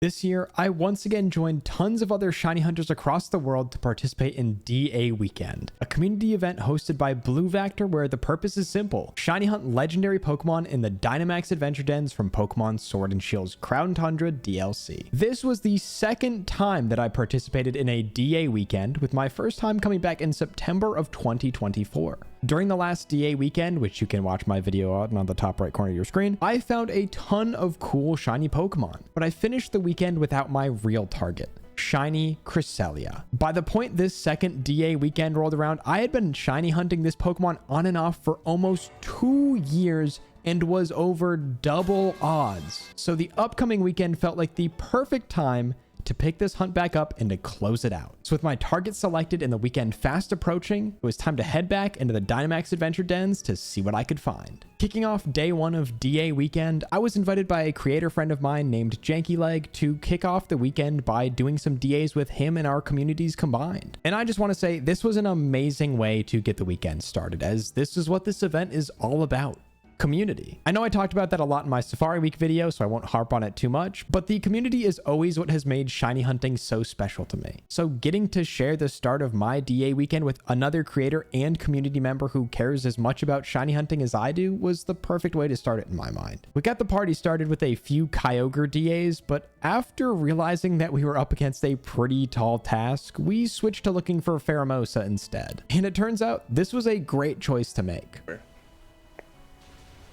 This year, I once again joined tons of other shiny hunters across the world to participate in DA Weekend, a community event hosted by Blue Vector where the purpose is simple: shiny hunt legendary Pokemon in the Dynamax adventure dens from Pokemon Sword and Shield's Crown Tundra DLC. This was the second time that I participated in a DA Weekend, with my first time coming back in September of 2024. During the last DA Weekend, which you can watch my video on the top right corner of your screen, I found a ton of cool shiny Pokemon, but I finished the weekend without my real target: shiny Cresselia. By the point this second DA Weekend rolled around, I had been shiny hunting this Pokemon on and off for almost 2 years and was over double odds. So the upcoming weekend felt like the perfect time to pick this hunt back up and to close it out. So with my target selected and the weekend fast approaching, it was time to head back into the Dynamax adventure dens to see what I could find. Kicking off day one of DA Weekend, I was invited by a creator friend of mine named Jankyleg to kick off the weekend by doing some DAs with him and our communities combined. And I just want to say this was an amazing way to get the weekend started, as this is what this event is all about: community. I know I talked about that a lot in my Safari Week video, so I won't harp on it too much, but the community is always what has made shiny hunting so special to me. So getting to share the start of my DA weekend with another creator and community member who cares as much about shiny hunting as I do was the perfect way to start it in my mind. We got the party started with a few Kyogre DAs, but after realizing that we were up against a pretty tall task, we switched to looking for Pheromosa instead. And it turns out this was a great choice to make.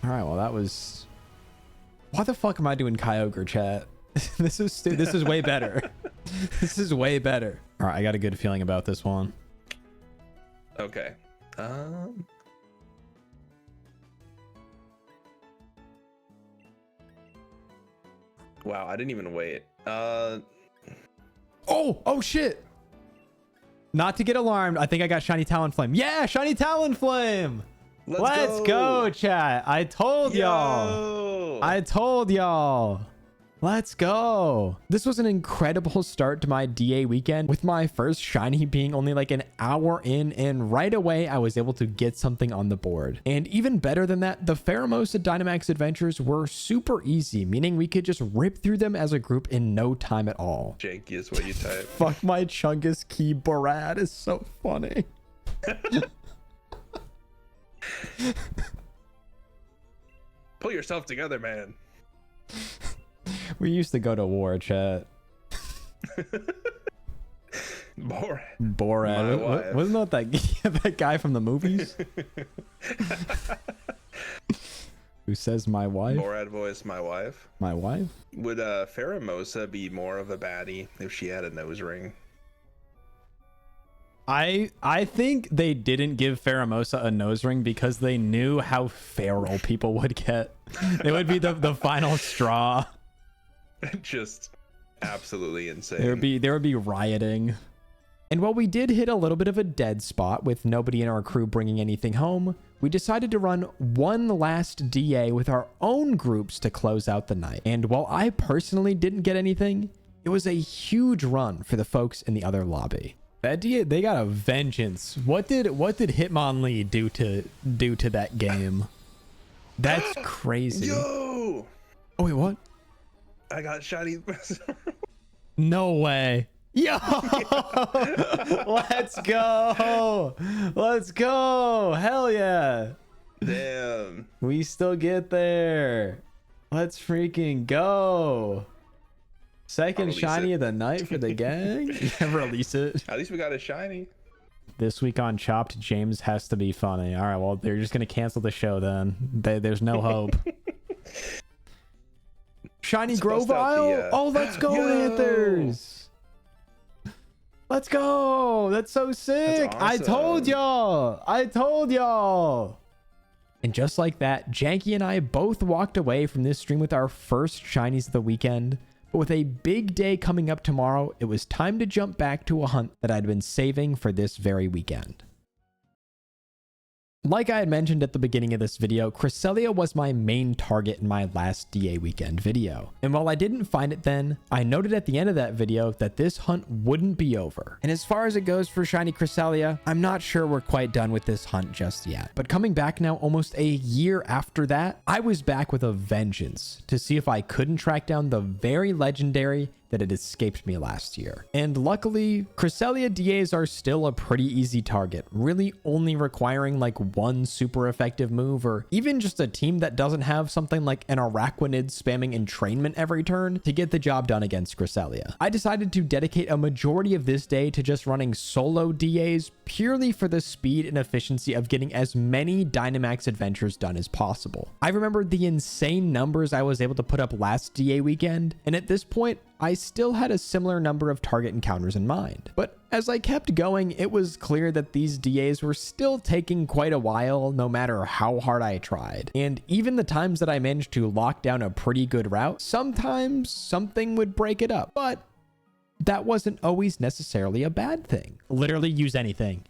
All right, well, that was... Why the fuck am I doing Kyogre, chat? This is way better. This is way better. All right, I got a good feeling about this one. Okay. Wow, I didn't even wait. Oh shit. Not to get alarmed, I think I got shiny Talonflame. Yeah, shiny Talonflame. Let's go, chat. I told y'all. Let's go. This was an incredible start to my DA weekend, with my first shiny being only like an hour in, and right away I was able to get something on the board. And even better than that, the Pheromosa Dynamax adventures were super easy, meaning we could just rip through them as a group in no time at all. Janky is what you type. Fuck my Chungus key Barad is so funny. Pull yourself together, man. We used to go to war, chat. Borat. Wasn't that that guy from the movies? Who says my wife? Borat voice, my wife. My wife? Would Pheromosa be more of a baddie if she had a nose ring? I think they didn't give Pheromosa a nose ring because they knew how feral people would get. It would be the final straw. Just absolutely insane. There would be rioting. And while we did hit a little bit of a dead spot with nobody in our crew bringing anything home, we decided to run one last DA with our own groups to close out the night. And while I personally didn't get anything, it was a huge run for the folks in the other lobby. That DA, they got a vengeance. What did Hitmonlee do to that game? That's crazy. Yo! Oh wait, what? I got shiny. No way. Yo! Let's go! Let's go! Hell yeah! Damn. We still get there. Let's freaking go. Second shiny of the night for the gang. Yeah, release it. At least we got a shiny. This week on Chopped, James has to be funny. All right, well, they're just going to cancel the show then. There's no hope. Shiny Grovyle. Oh, let's go, Panthers. Let's go. That's so sick. That's awesome. I told y'all. And just like that, Janky and I both walked away from this stream with our first shinies of the weekend. But with a big day coming up tomorrow, it was time to jump back to a hunt that I'd been saving for this very weekend. Like I had mentioned at the beginning of this video, Cresselia was my main target in my last DA weekend video. And while I didn't find it then, I noted at the end of that video that this hunt wouldn't be over. And as far as it goes for shiny Cresselia, I'm not sure we're quite done with this hunt just yet. But coming back now almost a year after that, I was back with a vengeance to see if I couldn't track down the very legendary that had escaped me last year. And luckily, Cresselia DAs are still a pretty easy target, really only requiring like one super effective move, or even just a team that doesn't have something like an Araquanid spamming entrainment every turn to get the job done against Cresselia. I decided to dedicate a majority of this day to just running solo DAs purely for the speed and efficiency of getting as many Dynamax adventures done as possible. I remembered the insane numbers I was able to put up last DA weekend, and at this point, I still had a similar number of target encounters in mind. But as I kept going, it was clear that these DAs were still taking quite a while, no matter how hard I tried. And even the times that I managed to lock down a pretty good route, sometimes something would break it up. But that wasn't always necessarily a bad thing. Literally use anything.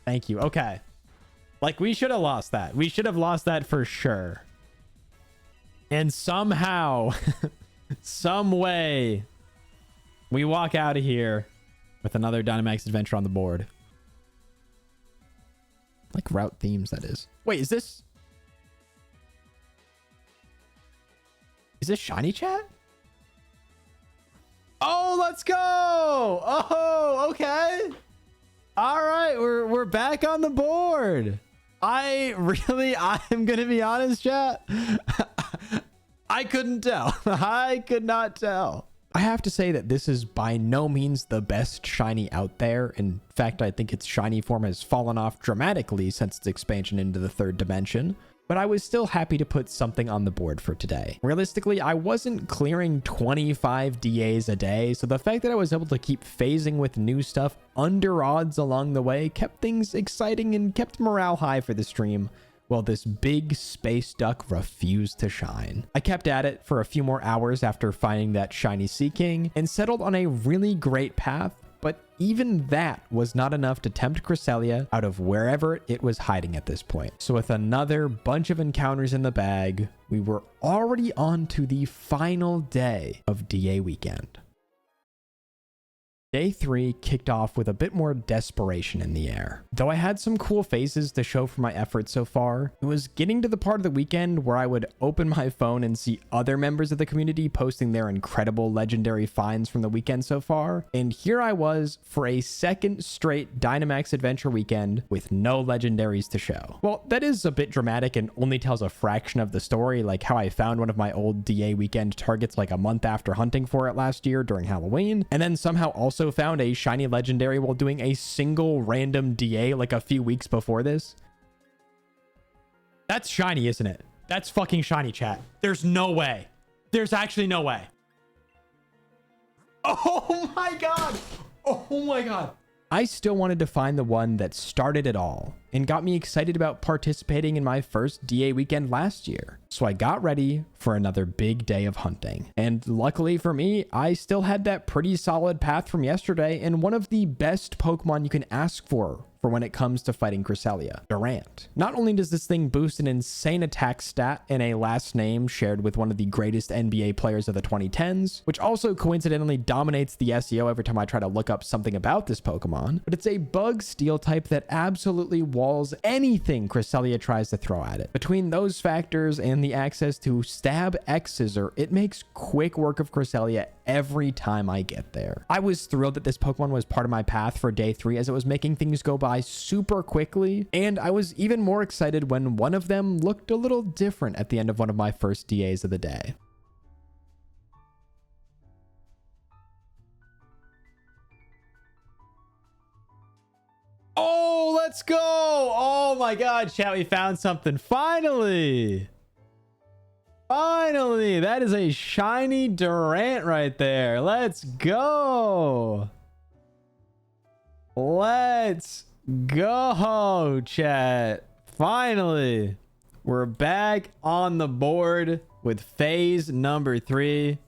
Thank you. Okay. Like, we should have lost that. We should have lost that for sure. And somehow... some way we walk out of here with another Dynamax adventure on the board. Like route themes, that is. Wait, is this shiny chat? Oh, let's go. Oh, okay. All right, we're back on the board. I'm gonna be honest, chat. I couldn't tell. I could not tell. I have to say that this is by no means the best shiny out there. In fact, I think its shiny form has fallen off dramatically since its expansion into the third dimension. But I was still happy to put something on the board for today. Realistically, I wasn't clearing 25 DAs a day, so the fact that I was able to keep phasing with new stuff under odds along the way kept things exciting and kept morale high for the stream. Well, this big space duck refused to shine. I kept at it for a few more hours after finding that shiny Sea King and settled on a really great path, but even that was not enough to tempt Cresselia out of wherever it was hiding at this point. So with another bunch of encounters in the bag, we were already on to the final day of DA weekend. Day 3 kicked off with a bit more desperation in the air. Though I had some cool phases to show for my efforts so far, it was getting to the part of the weekend where I would open my phone and see other members of the community posting their incredible legendary finds from the weekend so far. And here I was for a second straight Dynamax adventure weekend with no legendaries to show. Well, that is a bit dramatic and only tells a fraction of the story, like how I found one of my old DA weekend targets like a month after hunting for it last year during Halloween, and then somehow also found a shiny legendary while doing a single random DA like a few weeks before this. That's shiny, isn't it? That's fucking shiny, chat. There's no way. There's actually no way. Oh my god. Oh my god. I still wanted to find the one that started it all and got me excited about participating in my first DA weekend last year. So I got ready for another big day of hunting. And luckily for me, I still had that pretty solid path from yesterday and one of the best Pokemon you can ask for when it comes to fighting Cresselia, Durant. Not only does this thing boost an insane attack stat and a last name shared with one of the greatest NBA players of the 2010s, which also coincidentally dominates the SEO every time I try to look up something about this Pokemon, but it's a bug steel type that absolutely walls anything Cresselia tries to throw at it. Between those factors and the access to Stab X Scissor, it makes quick work of Cresselia every time I get there. I was thrilled that this Pokemon was part of my path for day 3 as it was making things go by super quickly, and I was even more excited when one of them looked a little different at the end of one of my first DAs of the day. Oh, let's go! Oh my god, chat, we found something. Finally! Finally! That is a shiny Durant right there. Let's go! Let's go, chat. Finally, we're back on the board with phase number 3.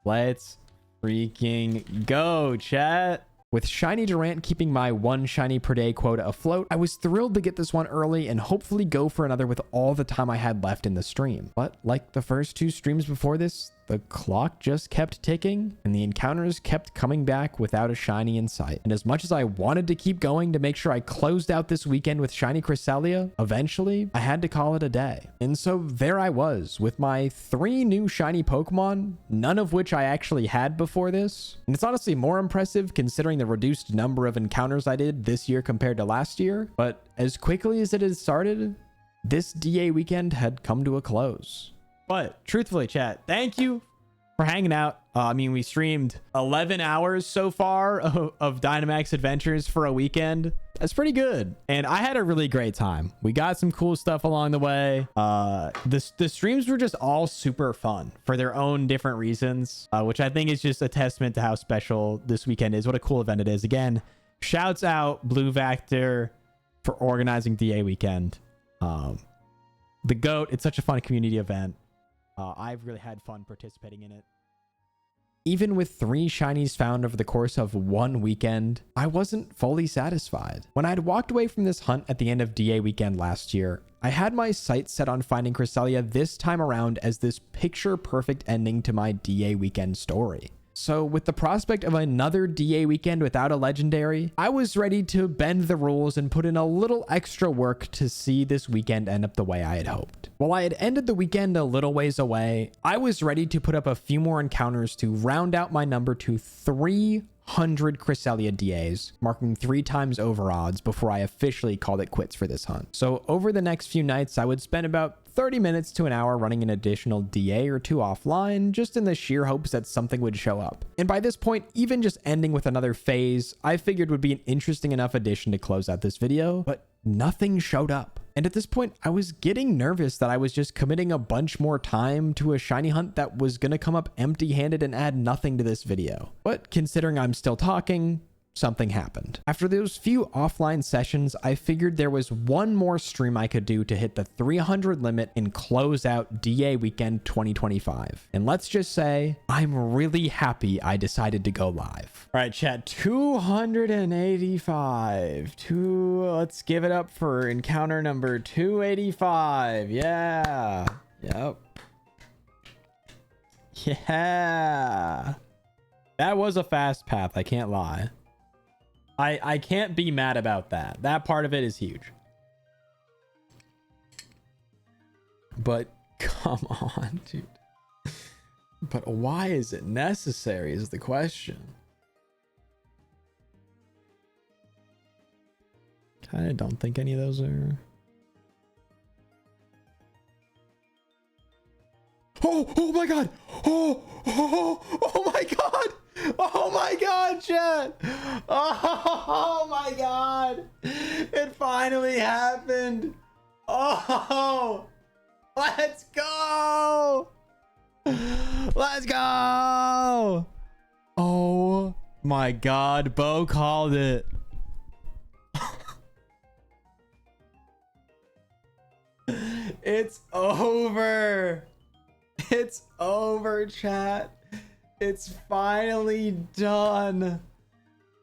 Let's freaking go, chat. With Shiny Durant keeping my one shiny per day quota afloat, I was thrilled to get this one early and hopefully go for another with all the time I had left in the stream. But like the first 2 streams before this, the clock just kept ticking and the encounters kept coming back without a shiny in sight. And as much as I wanted to keep going to make sure I closed out this weekend with shiny Cresselia, eventually I had to call it a day. And so there I was with my 3 new shiny Pokemon, none of which I actually had before this. And it's honestly more impressive considering the reduced number of encounters I did this year compared to last year. But as quickly as it had started, this DA weekend had come to a close. But truthfully, chat, thank you for hanging out. I mean, we streamed 11 hours so far of Dynamax adventures for a weekend. That's pretty good. And I had a really great time. We got some cool stuff along the way. The streams were just all super fun for their own different reasons, which I think is just a testament to how special this weekend is. What a cool event it is. Again, shouts out Blue Vector for organizing DA weekend. The GOAT, it's such a fun community event. I've really had fun participating in it. Even with 3 shinies found over the course of 1 weekend, I wasn't fully satisfied. When I'd walked away from this hunt at the end of DA weekend last year, I had my sights set on finding Cresselia this time around as this picture-perfect ending to my DA weekend story. So with the prospect of another DA weekend without a legendary, I was ready to bend the rules and put in a little extra work to see this weekend end up the way I had hoped. While I had ended the weekend a little ways away, I was ready to put up a few more encounters to round out my number to 300 Cresselia DAs, marking 3 times over odds before I officially called it quits for this hunt. So over the next few nights, I would spend about 30 minutes to an hour running an additional DA or 2 offline, just in the sheer hopes that something would show up. And by this point, even just ending with another phase, I figured would be an interesting enough addition to close out this video, but nothing showed up. And at this point, I was getting nervous that I was just committing a bunch more time to a shiny hunt that was gonna come up empty-handed and add nothing to this video. But considering I'm still talking, something happened. After those few offline sessions, I figured there was one more stream I could do to hit the 300 limit and close out DA weekend 2025. And let's just say, I'm really happy I decided to go live. All right, chat, 285. Let's give it up for encounter number 285. Yeah. Yep. Yeah. That was a fast path, I can't lie. I can't be mad about that. That part of it is huge. But come on, dude. But why is it necessary is the question. I don't think any of those are... Oh my god! Oh my god! Oh my god, chat! Oh my god! It finally happened! Oh! Let's go! Let's go! Oh my god, Bo called it. It's over. It's over, chat. It's finally done.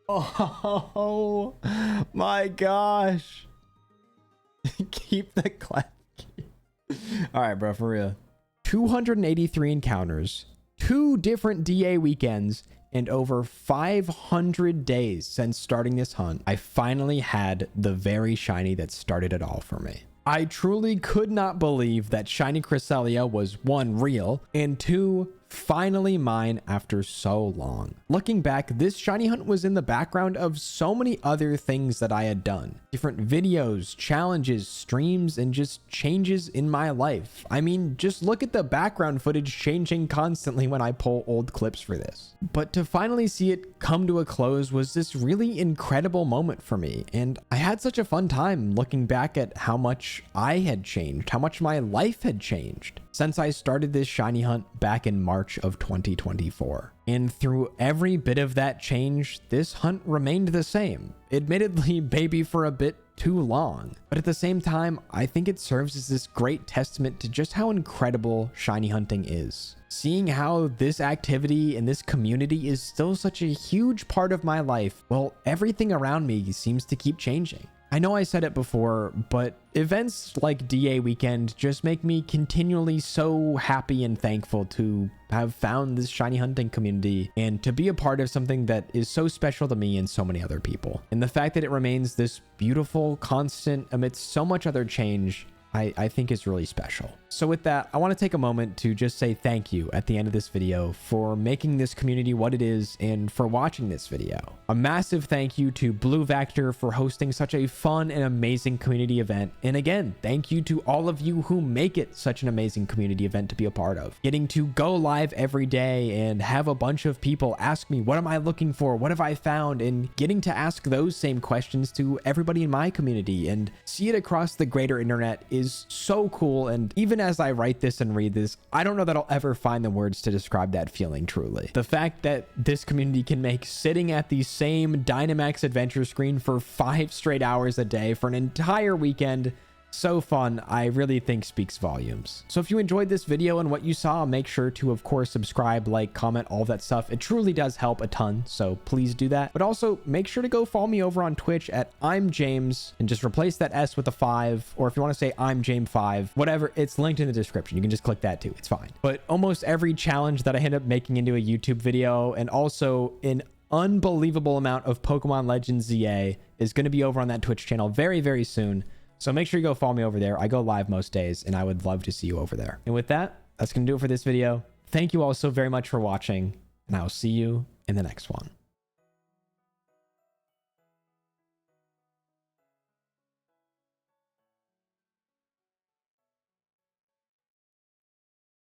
Oh my gosh. Keep the clap. All right, bro, for real. 283 encounters, 2 different DA weekends, and over 500 days since starting this hunt, I finally had the very shiny that started it all for me. I truly could not believe that shiny Cresselia was 1, real, and 2, finally mine after so long. Looking back, this shiny hunt was in the background of so many other things that I had done. Different videos, challenges, streams, and just changes in my life. I mean, just look at the background footage changing constantly when I pull old clips for this. But to finally see it come to a close was this really incredible moment for me, and I had such a fun time looking back at how much I had changed, how much my life had changed since I started this shiny hunt back in March of 2024. And through every bit of that change, this hunt remained the same. Admittedly, maybe for a bit too long. But at the same time, I think it serves as this great testament to just how incredible shiny hunting is. seeing how this activity and this community is still such a huge part of my life, well, everything around me seems to keep changing. I know I said it before, but events like DA Weekend just make me continually so happy and thankful to have found this shiny hunting community and to be a part of something that is so special to me and so many other people. And the fact that it remains this beautiful constant amidst so much other change, I think is really special. So with that, I want to take a moment to just say thank you at the end of this video for making this community what it is and for watching this video. A massive thank you to Blue Vector for hosting such a fun and amazing community event. And again, thank you to all of you who make it such an amazing community event to be a part of. Getting to go live every day and have a bunch of people ask me, what am I looking for? What have I found? And getting to ask those same questions to everybody in my community and see it across the greater internet is so cool. And even as I write this and read this, I don't know that I'll ever find the words to describe that feeling truly. The fact that this community can make sitting at the same Dynamax adventure screen for 5 straight hours a day for an entire weekend so fun, I really think speaks volumes. So if you enjoyed this video and what you saw, make sure to, of course, subscribe, like, comment, all that stuff. It truly does help a ton, so please do that. But also make sure to go follow me over on Twitch at I'm James and just replace that S with a 5, or if you want to say I'm James5, whatever, it's linked in the description. You can just click that too, it's fine. But almost every challenge that I end up making into a YouTube video, and also an unbelievable amount of Pokemon Legends ZA, is going to be over on that Twitch channel very, very soon. So make sure you go follow me over there. I go live most days, and I would love to see you over there. And with that, that's going to do it for this video. Thank you all so very much for watching, and I will see you in the next one.